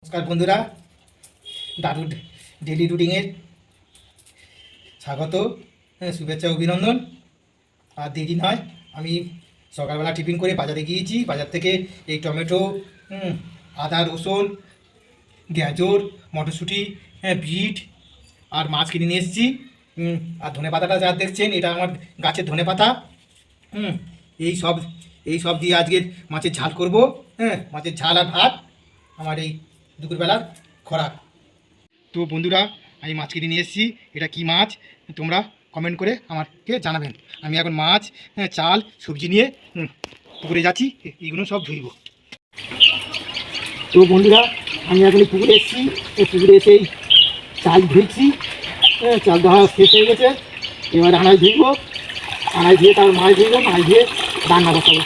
নমস্কার বন্ধুরা, দাদু ডেলি রুটিনের স্বাগত, শুভেচ্ছা অভিনন্দন। আর দেরি নয়, আমি সকালবেলা টিফিন করে বাজারে গিয়েছি। বাজার থেকে এই টমেটো, আদা, রসুন, গাজর, মটরশুঁটি, বিট আর মাছ কিনে নিয়ে এসেছি। আর ধনেপাতাটা যা দেখছেন, এটা আমার গাছের ধনেপাতা। এই সব এই সব দিয়ে আজকের মাছের ঝাল করব। মাছের ঝাল আর ভাত আমার এই দুপুরবেলার খোরাক। তো বন্ধুরা, আমি মাছ কিনে নিয়ে এসেছি। এটা কি মাছ তোমরা কমেন্ট করে আমাকে জানাবেন। আমি এখন মাছ, চাল, সবজি নিয়ে পুকুরে যাচ্ছি, এইগুলো সব ধুইব। তো বন্ধুরা, আমি এখন পুকুরে এসেছি। পুকুরে এসেই চাল ধুইছি। চাল ধোয়া শেষ হয়ে গেছে। এবার আনাজ ধুইব, আনাজ ধুয়ে তারপর মাছ ধুইব, মাছ ধুয়ে রান্না বসাবো।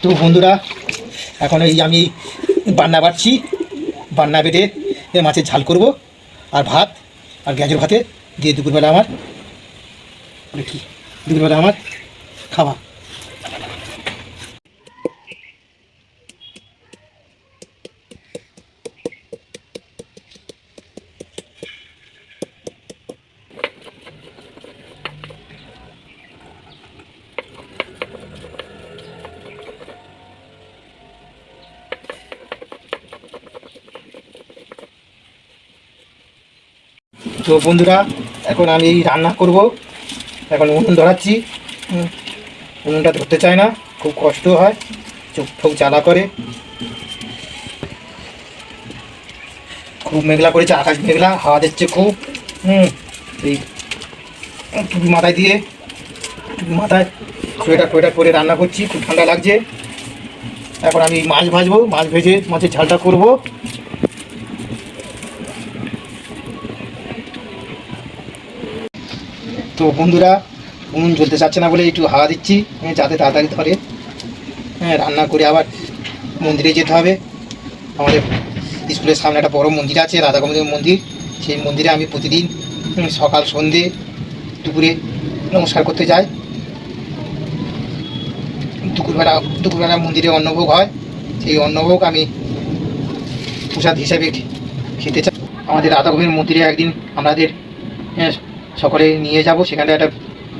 তো বন্ধুরা, এখন এই আমি বান্না বাড়ছি। বান্না বেটে মাছের ঝাল করব, আর ভাত আর গাজর ভাতে দিয়ে দুপুরবেলা আমার খাওয়া। তো বন্ধুরা, এখন আমি রান্না করব। এখন উনুন ধরাচ্ছি। উনুনটা ধরতে চায় না, খুব কষ্ট হয়, চোখ ঠোক জ্বালা করে। খুব মেঘলা করেছে, আকাশ মেঘলা, হাওয়া দিচ্ছে খুব। এই টুপি মাথায় দিয়ে, টুপি মাথায় সোয়েটার পরে রান্না করছি। খুব ঠান্ডা লাগছে। এখন আমি মাছ ভাজবো, মাছ ভেজে মাছের ঝালটা করব। তো বন্ধুরা, উনুন জ্বলতে চাচ্ছে না বলে একটু হাওয়া দিচ্ছি, যাতে তাড়াতাড়ি ধরে। রান্না করে আবার মন্দিরে যেতে হবে। আমাদের স্কুলের সামনে একটা বড় মন্দির আছে, রাধা গোবিন্দ মন্দির। সেই মন্দিরে আমি প্রতিদিন সকাল সন্ধে দুপুরে নমস্কার করতে যাই। দুপুরবেলা মন্দিরে অন্নভোগ হয়। সেই অন্নভোগ আমি প্রসাদ হিসাবে খেতে চাই। আমাদের রাধা গোবিন্দ মন্দিরে একদিন আমাদের সকলে নিয়ে যাব, সেখানে একটা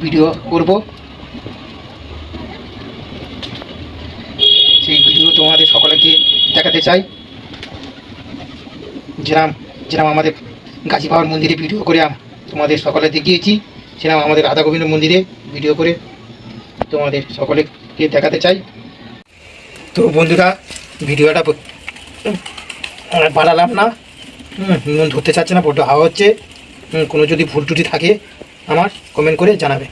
ভিডিও করব। সেই ভিডিও তোমাদের সকলকে দেখাতে চাই। যেরকম আমাদের গাছি পাহাড় মন্দিরে ভিডিও করে তোমাদের সকলে দেখিয়েছি, সেরকম আমাদের রাধা গোবিন্দ মন্দিরে ভিডিও করে তোমাদের সকলকে দেখাতে চাই। তো বন্ধুরা, ভিডিওটা বাড়ালাম না, নুন ধরতে চাচ্ছে না, বড্ড হাওয়া হচ্ছে। কোনো যদি ভুল ত্রুটি থাকে আমার কমেন্ট করে জানাবে।